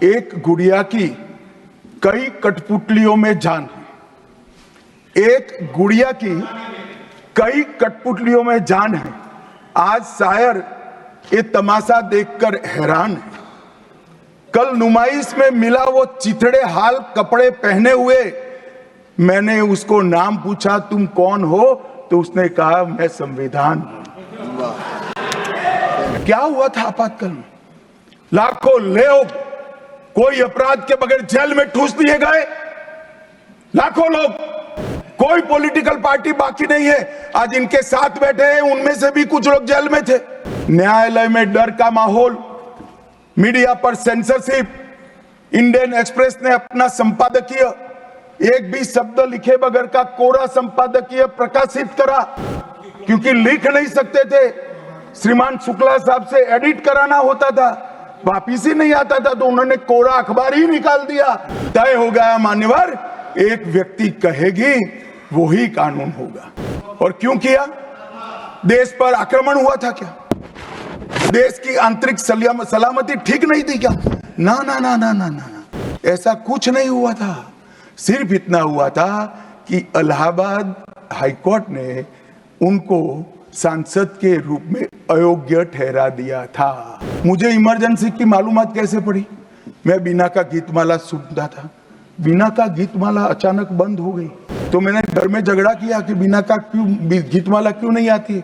एक गुड़िया की कई कठपुतलियों में जान है। एक गुड़िया की कई कठपुतलियों में जान है। आज शायर ये तमाशा देखकर हैरान है। कल नुमाइश में मिला वो चिथड़े हाल कपड़े पहने हुए। मैंने उसको नाम पूछा, तुम कौन हो? तो उसने कहा, मैं संविधान हूं। क्या हुआ था आपातकाल में? लाखों लोग कोई अपराध के बगैर जेल में ठूस दिए गए। लाखों लोग, कोई पॉलिटिकल पार्टी बाकी नहीं है। आज इनके साथ बैठे हैं, उनमें से भी कुछ लोग जेल में थे। न्यायालय में डर का माहौल, मीडिया पर सेंसरशिप। इंडियन एक्सप्रेस ने अपना संपादकीय एक भी शब्द लिखे बगैर का कोरा संपादकीय प्रकाशित करा, क्योंकि लिख नहीं सकते थे। श्रीमान शुक्ला साहब से एडिट कराना होता था, वापिस ही नहीं आता था, तो उन्होंने कोरा अखबार ही निकाल दिया। तय हो गया मान्यवर, एक व्यक्ति कहेगी वो ही कानून होगा। और क्यों किया? देश पर आक्रमण हुआ था क्या? देश की आंतरिक सलामती ठीक नहीं थी क्या? ना ना ना ना ना ना, ऐसा कुछ नहीं हुआ था। सिर्फ इतना हुआ था कि इलाहाबाद हाईकोर्ट ने उनको सांसद के रूप में अयोग्य ठहरा दिया था। मुझे इमरजेंसी की मालूमात कैसे पड़ी? मैं बीना का गीतमाला सुनता था। बीना का गीतमाला अचानक बंद हो गई, तो मैंने घर में झगड़ा किया कि बीना का गीतमाला क्यों नहीं आती।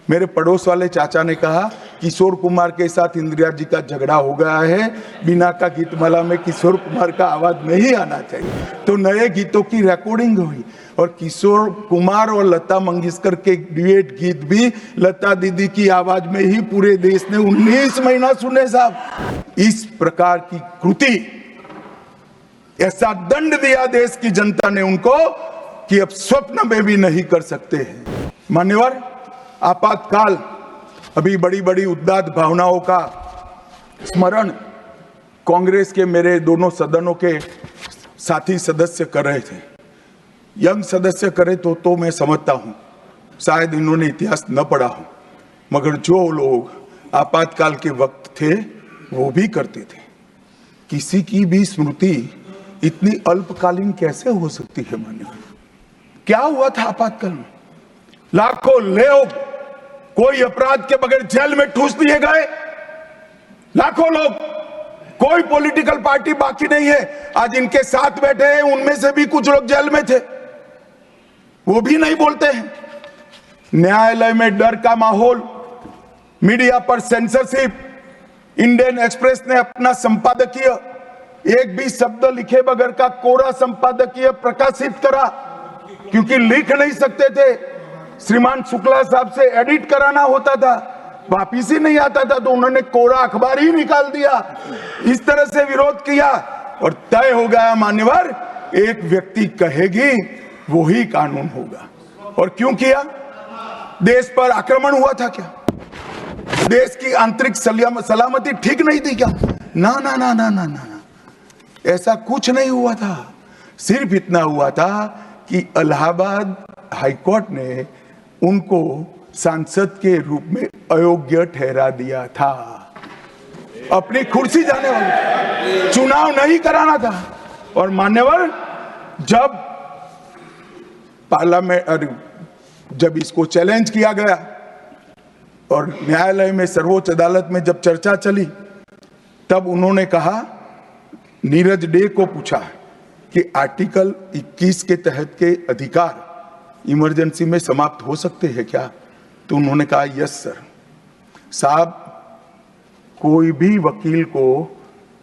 मेरे पड़ोस वाले चाचा ने कहा, किशोर कुमार के साथ इंदिरा जी का झगड़ा हो गया है, बीना का गीतमाला में किशोर कुमार का आवाज नहीं आना चाहिए। तो नए गीतों की रिकॉर्डिंग हुई और किशोर कुमार और लता मंगेशकर के ड्यूएट गीत भी लता दीदी की आवाज में ही पूरे देश ने 19 महीना सुने साहब। इस प्रकार की कृति, ऐसा दंड दिया देश की जनता ने उनको कि अब स्वप्न में भी नहीं कर सकते हैं। मान्यवर, आपातकाल अभी बड़ी बड़ी उदात्त भावनाओं का स्मरण कांग्रेस के मेरे दोनों सदनों के साथी सदस्य कर रहे थे। यंग सदस्य करे तो मैं समझता हूं, शायद इन्होंने इतिहास न पढ़ा हो, मगर जो लोग आपातकाल के वक्त थे वो भी करते थे। किसी की भी स्मृति इतनी अल्पकालीन कैसे हो सकती है? मान्यवर, क्या हुआ था आपातकाल में? लाखों लोग कोई अपराध के बगैर जेल में ठूस दिए गए। लाखों लोग, कोई पॉलिटिकल पार्टी बाकी नहीं है। आज इनके साथ बैठे हैं, उनमें से भी कुछ लोग जेल में थे, वो भी नहीं बोलते हैं। न्यायालय में डर का माहौल, मीडिया पर सेंसरशिप। इंडियन एक्सप्रेस ने अपना संपादकीय एक भी शब्द लिखे बगैर का कोरा संपादकीय प्रकाशित करा, क्योंकि लिख नहीं सकते थे। श्रीमान शुक्ला साहब से एडिट कराना होता था, वापिस ही नहीं आता था, तो उन्होंने कोरा अखबार ही निकाल दिया। इस तरह से विरोध किया और तय हो गया मान्यवर, एक व्यक्ति कहेगी वो ही कानून होगा। और क्यों किया? देश पर आक्रमण हुआ था क्या? देश की आंतरिक सलामती ठीक नहीं थी क्या? ना ना ना ना ना ना, ऐसा कुछ नहीं हुआ था। सिर्फ इतना हुआ था कि इलाहाबाद हाईकोर्ट ने उनको सांसद के रूप में अयोग्य ठहरा दिया था। अपनी कुर्सी जाने वाले, चुनाव नहीं कराना था। और मान्यवर, जब पार्लियामेंट, जब इसको चैलेंज किया गया और न्यायालय में, सर्वोच्च अदालत में जब चर्चा चली, तब उन्होंने कहा, नीरज डे को पूछा कि आर्टिकल 21 के तहत के अधिकार इमरजेंसी में समाप्त हो सकते हैं क्या? तो उन्होंने कहा, यस सर। साहब, कोई भी वकील को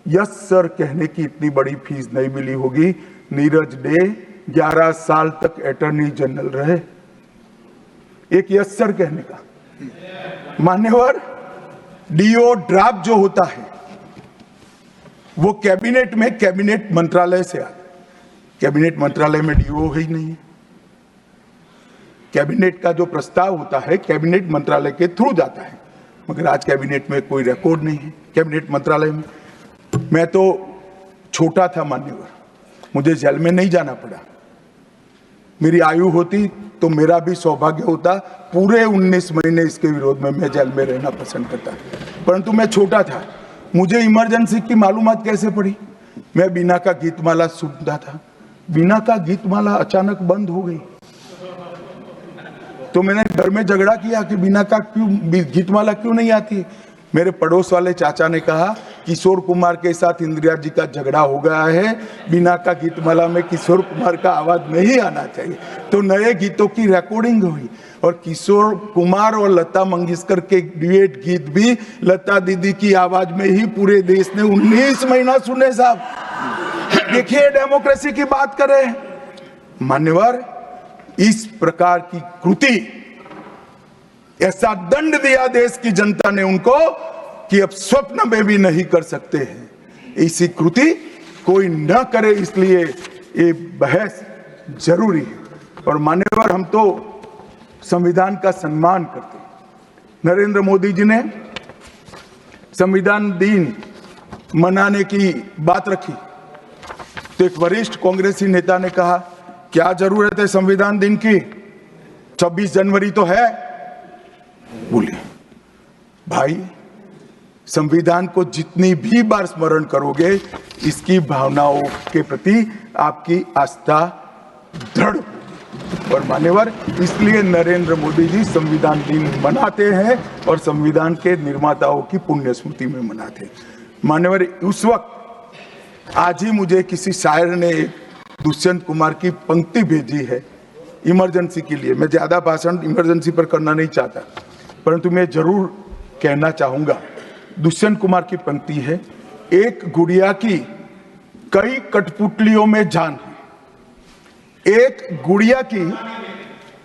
यस सर कहने की इतनी बड़ी फीस नहीं मिली होगी। नीरज डे 11 साल तक अटॉर्नी जनरल रहे, एक यस सर कहने का। मान्यवर, डीओ ड्राफ्ट जो होता है वो कैबिनेट में, कैबिनेट मंत्रालय से आता है। कैबिनेट मंत्रालय में डीओ ही नहीं है। कैबिनेट का जो प्रस्ताव होता है कैबिनेट मंत्रालय के थ्रू जाता है, मगर आज कैबिनेट में कोई रिकॉर्ड नहीं है। कैबिनेट मंत्रालय में मैं तो छोटा था मान्यवर, मुझे जेल में नहीं जाना पड़ा। मेरी आयु होती तो मेरा भी सौभाग्य होता, पूरे 19 महीने इसके विरोध में मैं जेल में रहना पसंद करता, परंतु मैं छोटा था, मुझे इमरजेंसी की मालूमात कैसे पड़ी? मैं बीना का गीतमाला सुनता था, बीना का गीतमाला अचानक बंद हो गई। तो मैंने घर में झगड़ा किया कि बीना का क्यों गीतमाला क्यों नहीं आती। मेरे पड़ोस वाले चाचा ने कहा किशोर कुमार के साथ इंदिरा जी का झगड़ा हो गया है, बीना का गीतमाला में किशोर कुमार का आवाज नहीं आना चाहिए। तो नए गीतों की रिकॉर्डिंग हुई और किशोर कुमार और लता मंगेशकर के ड्यूएट गीत भी लता दीदी की आवाज में ही पूरे देश ने 19 महीना सुने। साहब देखिए, डेमोक्रेसी की बात करें मान्यवर, इस प्रकार की कृति, ऐसा दंड दिया देश की जनता ने उनको कि अब स्वप्न में भी नहीं कर सकते हैं। ऐसी कृति कोई न करे, इसलिए ये बहस जरूरी है। और मान्यवर, हम तो संविधान का सम्मान करते हैं। नरेंद्र मोदी जी ने संविधान दिन मनाने की बात रखी तो एक वरिष्ठ कांग्रेसी नेता ने कहा, क्या जरूरत है संविधान दिन की, 26 जनवरी तो है। बोले भाई, संविधान को जितनी भी बार स्मरण करोगे, इसकी भावनाओं के प्रति आपकी आस्था दृढ़। और मान्यवर, इसलिए नरेंद्र मोदी जी संविधान दिन मनाते हैं और संविधान के निर्माताओं की पुण्य स्मृति में मनाते हैं। मान्यवर, उस वक्त आज ही मुझे किसी शायर ने दुष्यंत कुमार की पंक्ति भेजी है इमरजेंसी के लिए। मैं ज्यादा भाषण इमरजेंसी पर करना नहीं चाहता, परंतु मैं जरूर कहना चाहूंगा। दुष्यंत कुमार की पंक्ति है, एक गुड़िया की कई कठपुतलियों में जान है, एक गुड़िया की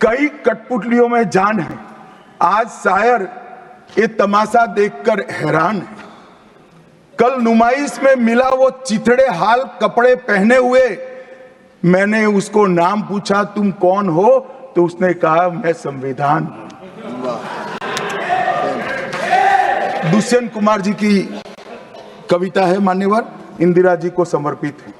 कई कठपुतलियों में जान है। आज शायर ये तमाशा देखकर हैरान है। कल नुमाइश में मिला वो चिथड़े हाल कपड़े पहने हुए, मैंने उसको नाम पूछा तुम कौन हो, तो उसने कहा मैं संविधान हूं। दुष्यंत कुमार जी की कविता है मान्यवर, इंदिरा जी को समर्पित है।